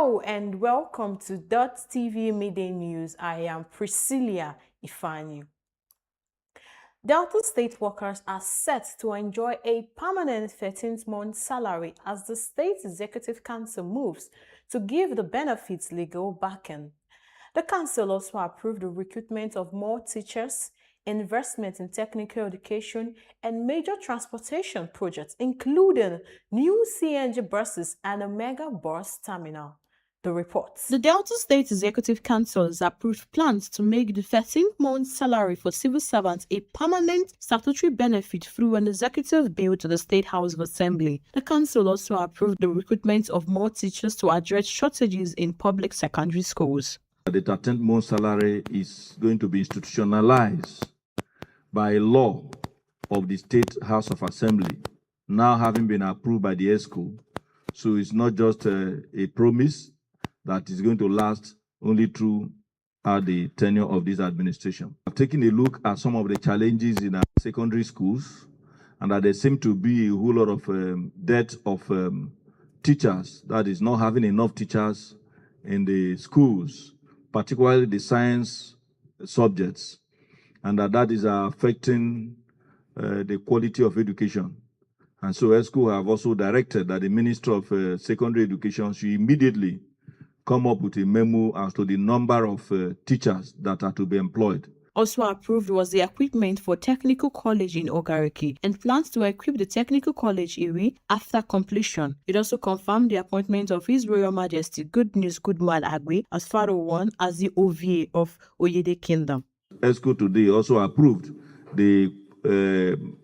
Hello and welcome to Dott TV Midday News. I am Priscilla Ifani. Delta State workers are set to enjoy a permanent 13th-month salary as the State Executive Council moves to give the benefits legal backing. The Council also approved the recruitment of more teachers, investment in technical education, and major transportation projects, including new CNG buses and a mega bus terminal. The reports. The Delta State Executive Council has approved plans to make the 13th-month salary for civil servants a permanent statutory benefit through an executive bill to the State House of Assembly. The Council also approved the recruitment of more teachers to address shortages in public secondary schools. The 13th-month salary is going to be institutionalized by law of the State House of Assembly, now having been approved by the ESCO. So it's not just a promise that is going to last only through the tenure of this administration. I've taken a look at some of the challenges in our secondary schools, and that there seem to be a whole lot of dearth of teachers, that is not having enough teachers in the schools, particularly the science subjects, and that is affecting the quality of education. And so ESCO have also directed that the Minister of Secondary Education should immediately come up with a memo as to the number of teachers that are to be employed. Also approved was the equipment for Technical College in Ogariki and plans to equip the Technical College Iri after completion. It also confirmed the appointment of His Royal Majesty Good News Goodman Agwe as Pharaoh I as the OVA of Oyede Kingdom. ESCO today also approved the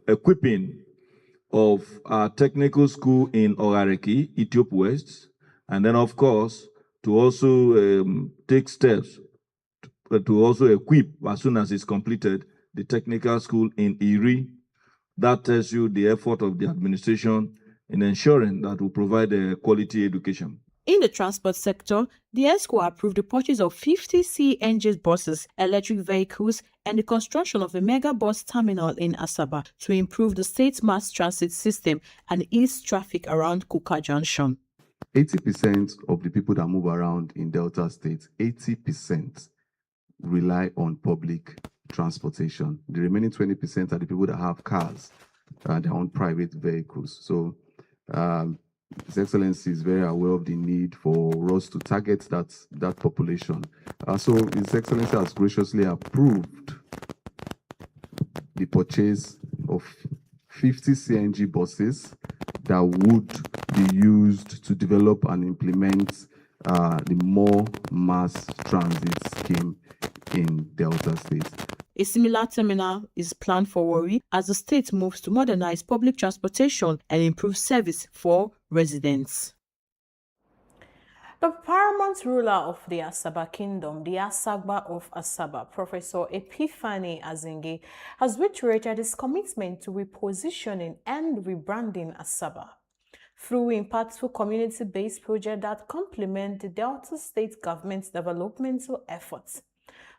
equipping of our technical school in Ogariki, Ethiopia West, and then of course to also take steps to also equip, as soon as it's completed, the technical school in Iri. That tells you the effort of the administration in ensuring that we provide a quality education. In the transport sector, the ESCO approved the purchase of 50 CNG buses, electric vehicles, and the construction of a mega bus terminal in Asaba to improve the state's mass transit system and ease traffic around Kuka Junction. 80% of the people that move around in Delta State, 80% rely on public transportation. The remaining 20% are the people that have cars, their own private vehicles. So His Excellency is very aware of the need for us to target that population. So His Excellency has graciously approved the purchase of 50 CNG buses that would be used to develop and implement the more mass transit scheme in Delta State. A similar terminal is planned for Warri as the state moves to modernize public transportation and improve service for residents. The paramount ruler of the Asaba Kingdom, the Asagba of Asaba, Professor Epiphany Azinge, has reiterated his commitment to repositioning and rebranding Asaba through impactful community-based projects that complement the Delta State government's developmental efforts.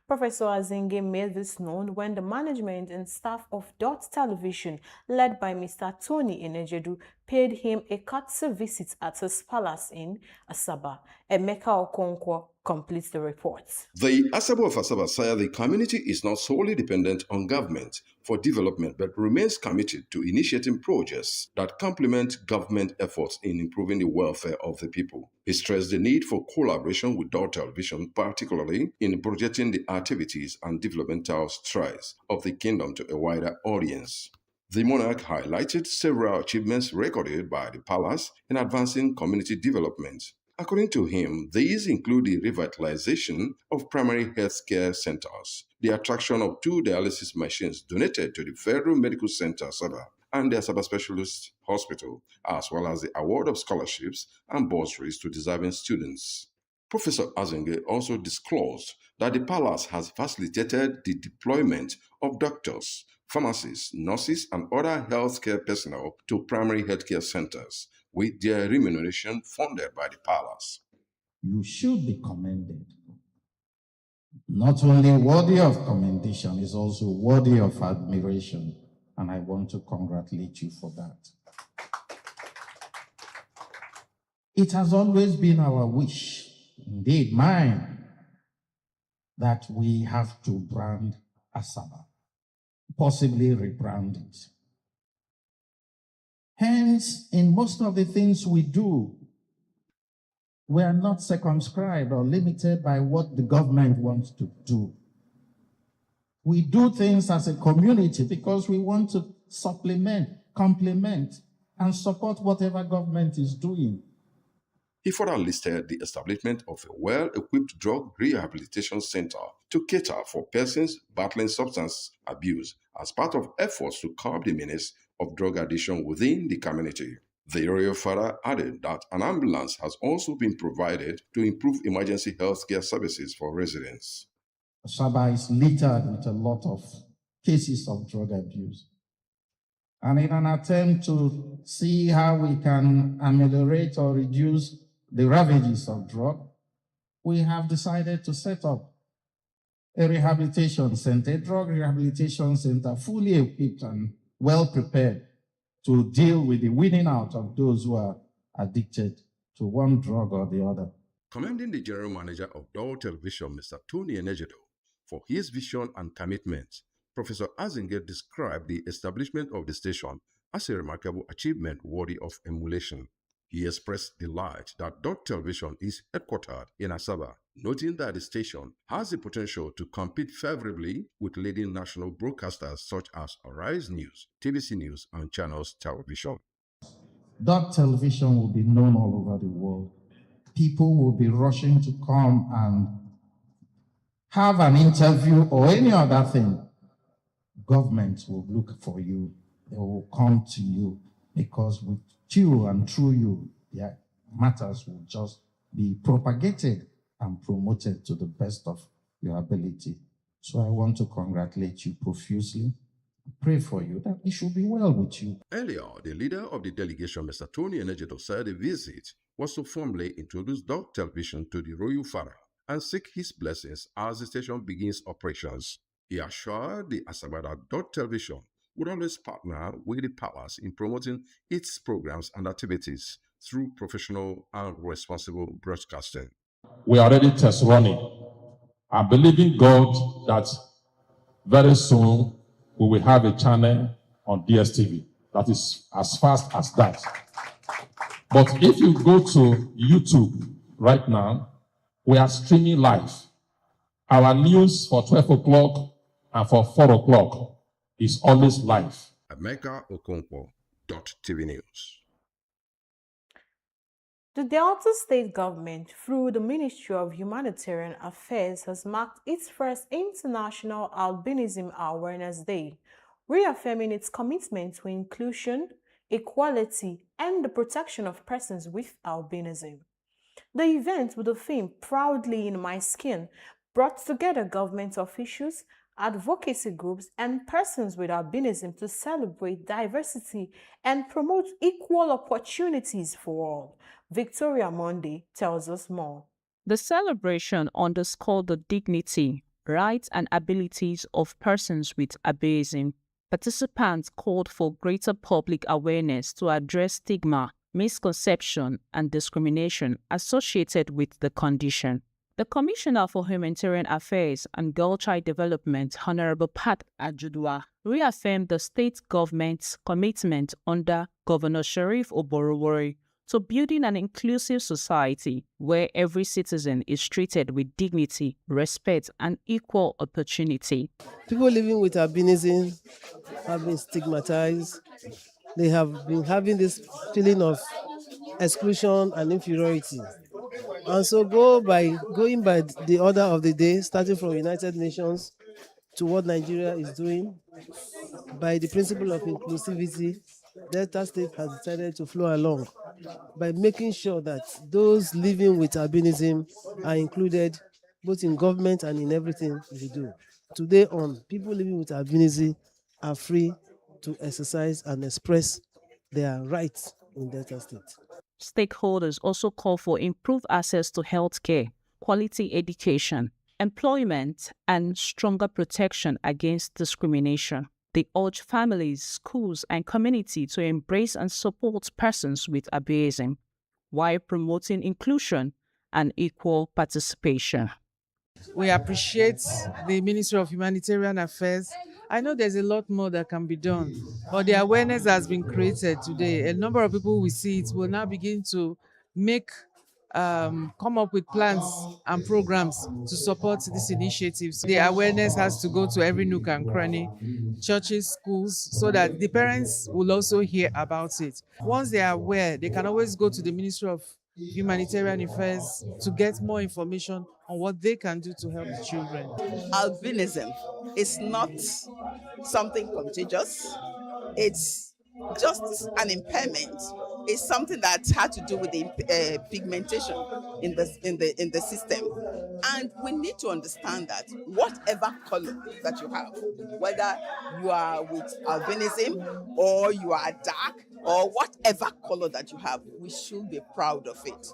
Professor Azinge made this known when the management and staff of Dott Television, led by Mr. Tony Enejedu, paid him a courtesy visit at his palace in Asaba. Emeka Okonkwo completes the report. The Asaba of Asaba said the community is not solely dependent on government for development, but remains committed to initiating projects that complement government efforts in improving the welfare of the people. He stressed the need for collaboration with Dott Television, particularly in projecting the activities and developmental strides of the kingdom to a wider audience. The monarch highlighted several achievements recorded by the palace in advancing community development. According to him, these include the revitalization of primary health care centers, the attraction of 2 dialysis machines donated to the Federal Medical Center Asaba and the Asaba Specialist Hospital, as well as the award of scholarships and bursaries to deserving students. Professor Azinge also disclosed that the palace has facilitated the deployment of doctors, pharmacists, nurses, and other healthcare personnel to primary healthcare centers, with their remuneration funded by the palace. You should be commended. Not only worthy of commendation, is also worthy of admiration, and I want to congratulate you for that. It has always been our wish indeed mine, that we have to brand Asaba, possibly rebrand it. Hence, in most of the things we do, we are not circumscribed or limited by what the government wants to do. We do things as a community because we want to supplement, complement, and support whatever government is doing. He further listed the establishment of a well-equipped drug rehabilitation center to cater for persons battling substance abuse as part of efforts to curb the menace of drug addiction within the community. The royal father added that an ambulance has also been provided to improve emergency healthcare services for residents. Asaba is littered with a lot of cases of drug abuse. And in an attempt to see how we can ameliorate or reduce the ravages of drug, we have decided to set up a rehabilitation center, a drug rehabilitation center, fully equipped and well prepared to deal with the weeding out of those who are addicted to one drug or the other. Commending the general manager of Dott Television, Mr. Tony Enejedo, for his vision and commitment, Professor Azinger described the establishment of the station as a remarkable achievement worthy of emulation. He expressed delight that Dott Television is headquartered in Asaba, noting that the station has the potential to compete favorably with leading national broadcasters such as Arise News, TVC News, and Channels Television. Dott Television will be known all over the world. People will be rushing to come and have an interview or any other thing. Governments will look for you. They will come to you because with you and through you, their matters will just be propagated and promoted to the best of your ability. So I want to congratulate you profusely. Pray for you that it should be well with you. Earlier, the leader of the delegation, Mr. Tony Enejedo, said the visit was to formally introduce Dott Television to the royal father and seek his blessings as the station begins operations. He assured the Asaba that Dott Television would always partner with the palace in promoting its programs and activities through professional and responsible broadcasting. We are already test running. I believe in God that very soon we will have a channel on DSTV that is as fast as that. But if you go to YouTube right now, we are streaming live. Our news for 12 o'clock and for 4 o'clock is always live. Emeka Okonkwo, Dott TV News. The Delta State government, through the Ministry of Humanitarian Affairs, has marked its first International Albinism Awareness Day, reaffirming its commitment to inclusion, equality, and the protection of persons with albinism. The event, with the theme Proudly in My Skin, brought together government officials, advocacy groups, and persons with albinism to celebrate diversity and promote equal opportunities for all. Victoria Monday tells us more. The celebration underscored the dignity, rights, and abilities of persons with albinism. Participants called for greater public awareness to address stigma, misconception, and discrimination associated with the condition. The Commissioner for Humanitarian Affairs and Girl Child Development, Honorable Pat Ajudua, reaffirmed the state government's commitment under Governor Sharif Oborowori to building an inclusive society where every citizen is treated with dignity, respect, and equal opportunity. People living with albinism have been stigmatized. They have been having this feeling of exclusion and inferiority. And so going by the order of the day, starting from United Nations to what Nigeria is doing, by the principle of inclusivity, Delta State has decided to flow along by making sure that those living with albinism are included both in government and in everything we do. Today on, people living with albinism are free to exercise and express their rights in Delta State. Stakeholders also call for improved access to healthcare, quality education, employment, and stronger protection against discrimination. They urge families, schools, and community to embrace and support persons with albinism, while promoting inclusion and equal participation. We appreciate the Ministry of Humanitarian Affairs. I know there's a lot more that can be done, but the awareness has been created today. A number of people will see it will now begin to make come up with plans and programs to support this initiative. The awareness has to go to every nook and cranny, churches, schools, so that the parents will also hear about it. Once they are aware, they can always go to the Ministry of Humanitarian Affairs to get more information on what they can do to help the children. Albinism is not something contagious. It's just an impairment. It's something that had to do with the pigmentation in the system. And we need to understand that whatever color that you have, whether you are with albinism or you are dark or whatever color that you have, we should be proud of it.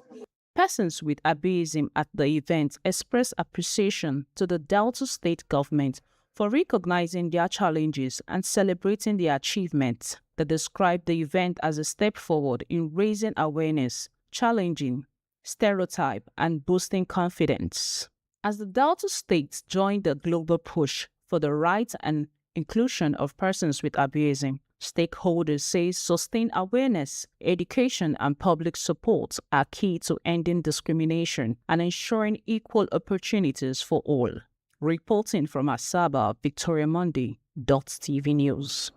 Persons with abeism at the event expressed appreciation to the Delta State government for recognizing their challenges and celebrating their achievements. They described the event as a step forward in raising awareness, challenging stereotype, and boosting confidence. As the Delta State joined the global push for the rights and inclusion of persons with abeism, stakeholders say sustained awareness, education, and public support are key to ending discrimination and ensuring equal opportunities for all. Reporting from Asaba, Victoria Monday, Dott TV News.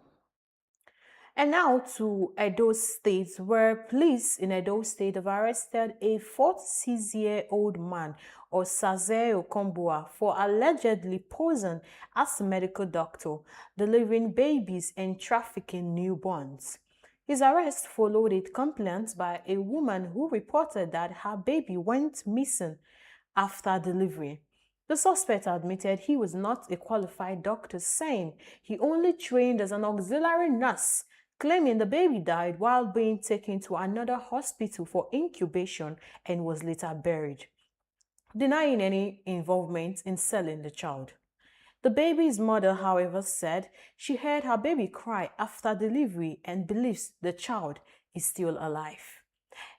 And now to Edo State, where police in Edo State have arrested a 46-year-old man, Osaze Okombua, for allegedly posing as a medical doctor, delivering babies and trafficking newborns. His arrest followed a complaint by a woman who reported that her baby went missing after delivery. The suspect admitted he was not a qualified doctor, saying he only trained as an auxiliary nurse, claiming the baby died while being taken to another hospital for incubation and was later buried, denying any involvement in selling the child. The baby's mother, however, said she heard her baby cry after delivery and believes the child is still alive.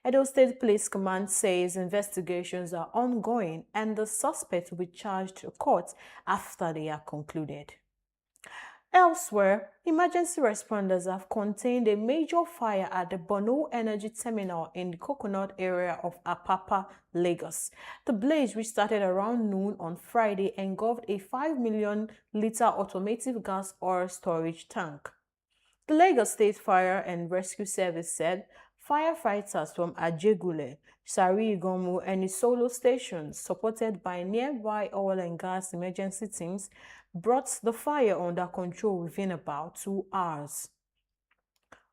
Edo State Police Command says investigations are ongoing and the suspect will be charged to court after they are concluded. Elsewhere, emergency responders have contained a major fire at the Bono Energy Terminal in the Coconut area of Apapa, Lagos. The blaze, which started around noon on Friday, engulfed a 5 million litre automatic gas oil storage tank. The Lagos State Fire and Rescue Service said firefighters from Ajegule, Sari-Igomu, and Isolo stations, supported by nearby oil and gas emergency teams, brought the fire under control within about 2 hours.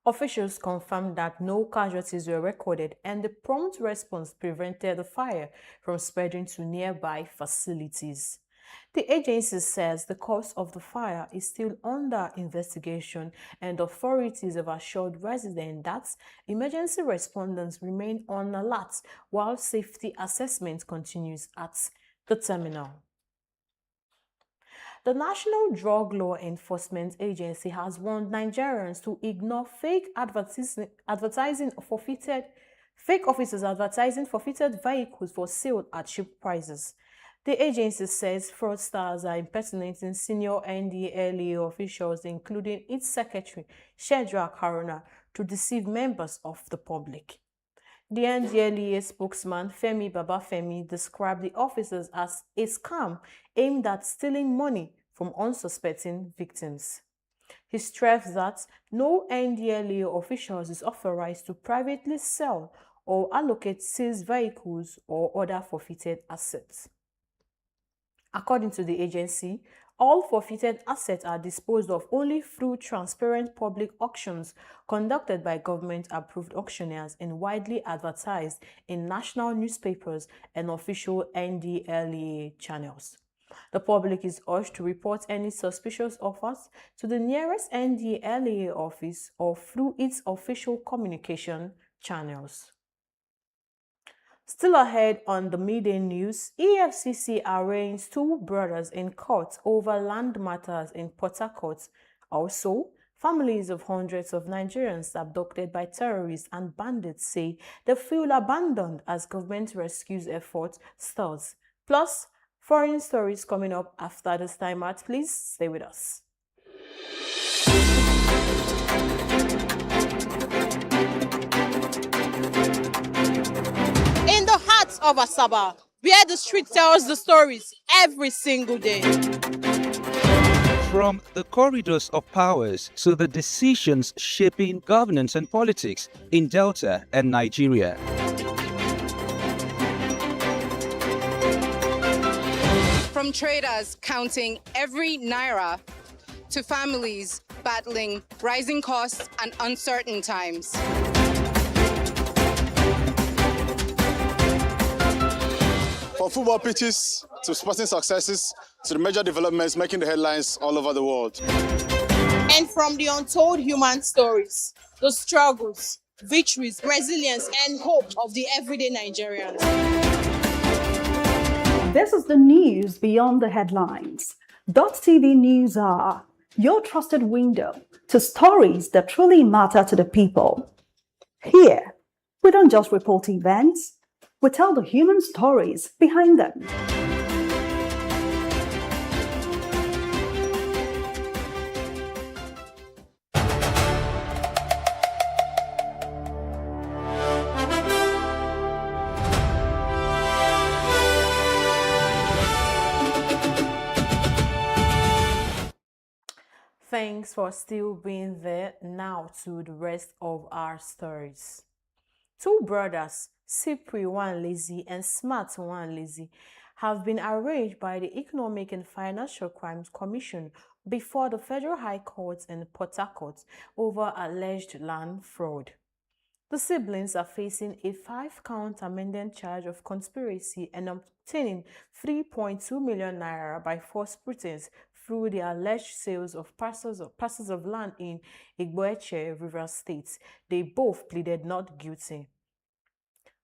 Officials confirmed that no casualties were recorded and the prompt response prevented the fire from spreading to nearby facilities. The agency says the cause of the fire is still under investigation and authorities have assured residents that emergency responders remain on alert while safety assessment continues at the terminal. The National Drug Law Enforcement Agency has warned Nigerians to ignore fake advertising for fake officers advertising for fitted vehicles for sale at cheap prices. The agency says fraudsters are impersonating senior NDLEA officials, including its secretary, Shedrack Haruna, to deceive members of the public. The NDLEA spokesman, Femi Babafemi, described the officers as a scam aimed at stealing money from unsuspecting victims. He stressed that no NDLEA officials is authorized to privately sell or allocate seized vehicles or other forfeited assets. According to the agency, all forfeited assets are disposed of only through transparent public auctions conducted by government-approved auctioneers and widely advertised in national newspapers and official NDLEA channels. The public is urged to report any suspicious offers to the nearest NDLEA office or through its official communication channels. Still ahead on the midday news, EFCC arraigns 2 brothers in court over land matters in Port Harcourt. Also, Families of hundreds of Nigerians abducted by terrorists and bandits say they feel abandoned as government rescue efforts stalls. Plus, foreign stories coming up after this time out. Please stay with us. In the heart of Asaba, where the street tells the stories every single day. From the corridors of powers to the decisions shaping governance and politics in Delta and Nigeria. From traders counting every naira to families battling rising costs and uncertain times. From football pitches to sporting successes to the major developments making the headlines all over the world. And from the untold human stories, the struggles, victories, resilience, and hope of the everyday Nigerians. This is the news beyond the headlines. Dott TV News are your trusted window to stories that truly matter to the people. Here, we don't just report events, we tell the human stories behind them. Thanks for still being there. Now to the rest of our stories. Two brothers, Cypri Wanlezi and Smart Wanlezi, have been arraigned by the Economic and Financial Crimes Commission before the Federal High Court in Port Harcourt over alleged land fraud. The siblings are facing a 5-count amended charge of conspiracy and obtaining 3.2 million naira by false pretense through the alleged sales of parcels of land in Igboeche, Rivers State. They both pleaded not guilty.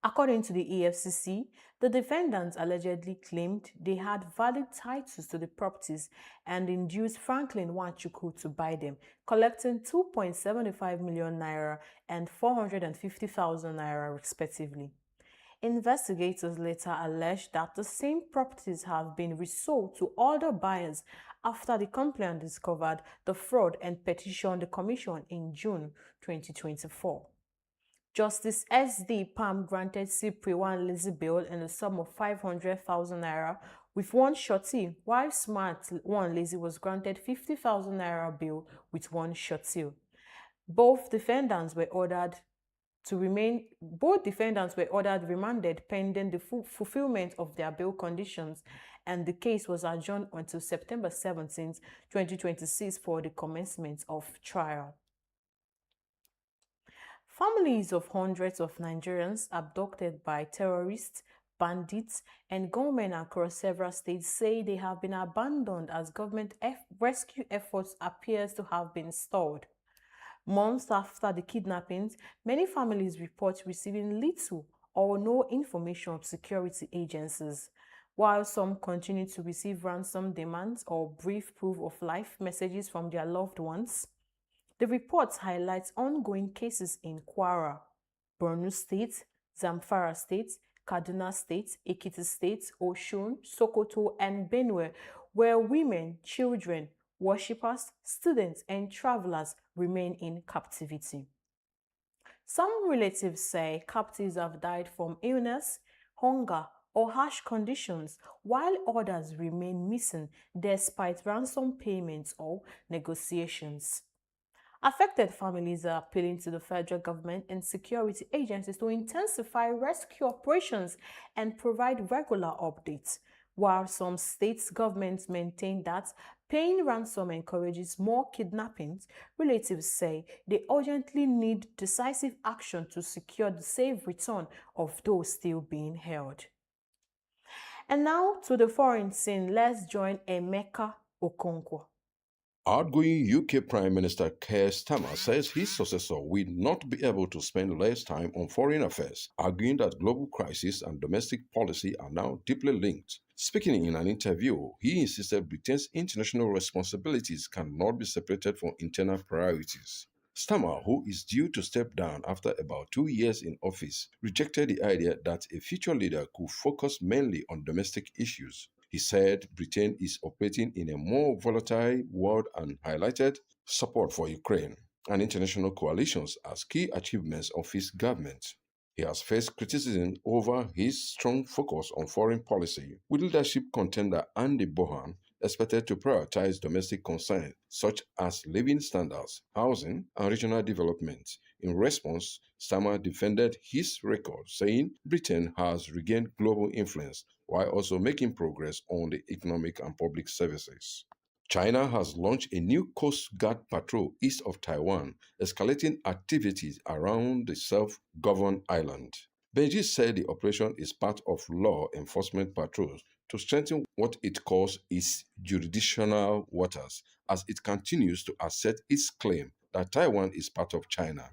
According to the EFCC, the defendants allegedly claimed they had valid titles to the properties and induced Franklin Nwachukwu to buy them, collecting 2.75 million naira and 450,000 naira respectively. Investigators later alleged that the same properties have been resold to other buyers after the complainant discovered the fraud and petitioned the commission in June 2024. Justice S.D. Pam granted Cypri Wanlezi bail in the sum of 500,000 naira with one surety, while Smart Wanlezi was granted 50,000 naira bail with one surety. Both defendants were ordered remanded pending the fulfillment of their bail conditions, and the case was adjourned until September 17, 2026 for the commencement of trial. Families of hundreds of Nigerians abducted by terrorists, bandits, and gunmen across several states say they have been abandoned as government rescue efforts appears to have been stalled. Months after the kidnappings, many families report receiving little or no information from security agencies, while some continue to receive ransom demands or brief proof of life messages from their loved ones. The reports highlight ongoing cases in Kwara, Borno State, Zamfara State, Kaduna State, Ekiti State, Osun, Sokoto, and Benue, where women, children, worshippers, students, and travelers remain in captivity. Some relatives say captives have died from illness, hunger, or harsh conditions, while others remain missing despite ransom payments or negotiations. Affected families are appealing to the federal government and security agencies to intensify rescue operations and provide regular updates, while some state governments maintain that paying ransom encourages more kidnappings. Relatives say they urgently need decisive action to secure the safe return of those still being held. And now to the foreign scene, let's join Emeka Okonkwo. Outgoing UK Prime Minister Keir Starmer says his successor will not be able to spend less time on foreign affairs, arguing that global crisis and domestic policy are now deeply linked. Speaking in an interview, he insisted Britain's international responsibilities cannot be separated from internal priorities. Starmer, who is due to step down after about 2 years in office, rejected the idea that a future leader could focus mainly on domestic issues. He said Britain is operating in a more volatile world and highlighted support for Ukraine and international coalitions as key achievements of his government. He has faced criticism over his strong focus on foreign policy, with leadership contender Andy Bohan expected to prioritize domestic concerns such as living standards, housing, and regional development. In response, Starmer defended his record, saying Britain has regained global influence while also making progress on the economic and public services. China has launched a new Coast Guard patrol east of Taiwan, escalating activities around the self-governed island. Beijing said the operation is part of law enforcement patrols to strengthen what it calls its jurisdictional waters as it continues to assert its claim that Taiwan is part of China.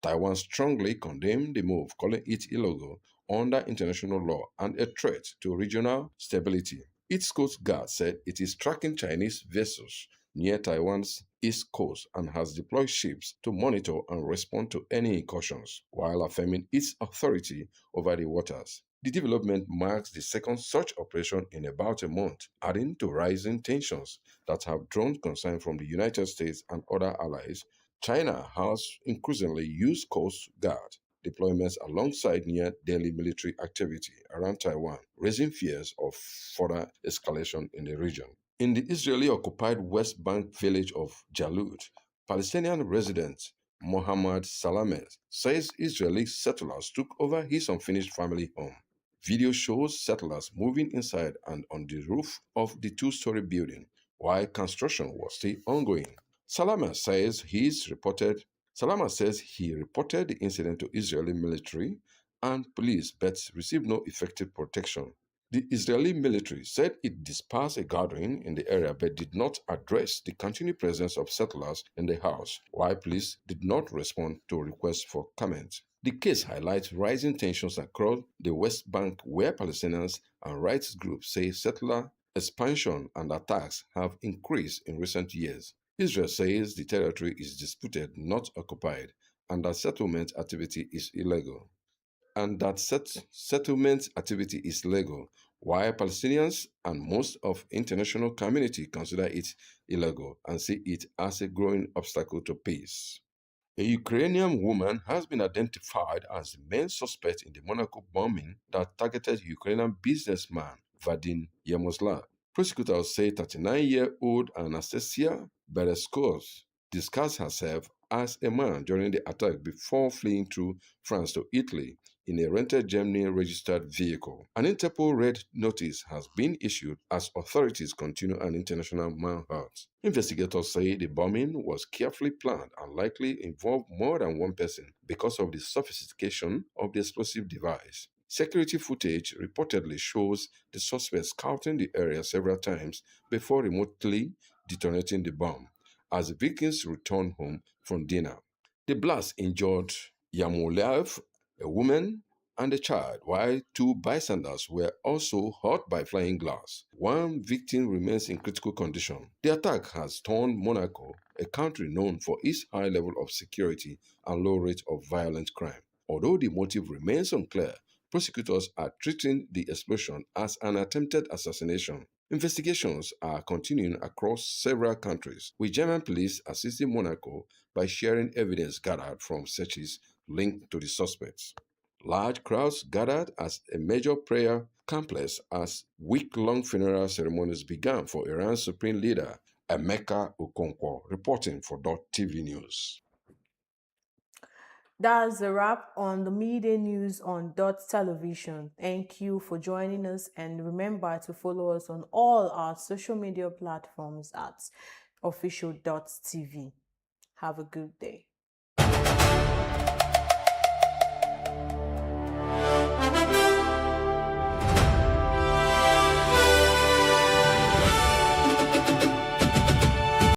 Taiwan strongly condemned the move, calling it illegal under international law and a threat to regional stability. Its Coast Guard said it is tracking Chinese vessels near Taiwan's east coast and has deployed ships to monitor and respond to any incursions, while affirming its authority over the waters. The development marks the second such operation in about a month, adding to rising tensions that have drawn concern from the United States and other allies. China has increasingly used Coast Guard deployments alongside near daily military activity around Taiwan, raising fears of further escalation in the region. In the Israeli-occupied West Bank village of Jalut, Palestinian resident Mohammad Salamet says Israeli settlers took over his unfinished family home. Video shows settlers moving inside and on the roof of the two-story building while construction was still ongoing. Salama says he reported the incident to Israeli military and police but received no effective protection. The Israeli military said it dispersed a gathering in the area but did not address the continued presence of settlers in the house, while police did not respond to requests for comment. The case highlights rising tensions across the West Bank where Palestinians and rights groups say settler expansion and attacks have increased in recent years. Israel says the territory is disputed, not occupied, and that settlement activity is illegal. While Palestinians and most of international community consider it illegal and see it as a growing obstacle to peace. A Ukrainian woman has been identified as the main suspect in the Monaco bombing that targeted Ukrainian businessman Vadim Yaroslav. Prosecutors say 39-year-old Anastasia Bereskov disguised herself as a man during the attack before fleeing through France to Italy in a rented Germany-registered vehicle. An Interpol red notice has been issued as authorities continue an international manhunt. Investigators say the bombing was carefully planned and likely involved more than one person because of the sophistication of the explosive device. Security footage reportedly shows the suspect scouting the area several times before remotely detonating the bomb as the victims returned home from dinner. The blast injured Yaroslav, a woman, and a child, while two bystanders were also hurt by flying glass. One victim remains in critical condition. The attack has turned Monaco, a country known for its high level of security and low rate of violent crime. Although the motive remains unclear, prosecutors are treating the explosion as an attempted assassination. Investigations are continuing across several countries, with German police assisting Monaco by sharing evidence gathered from searches linked to the suspects. Large crowds gathered at a major prayer complex as week-long funeral ceremonies began for Iran's supreme leader, Emeka Okonkwo, reporting for Dott TV News. That's a wrap on the media news on Dott Television. Thank you for joining us, and remember to follow us on all our social media platforms at official.tv. Have a good day.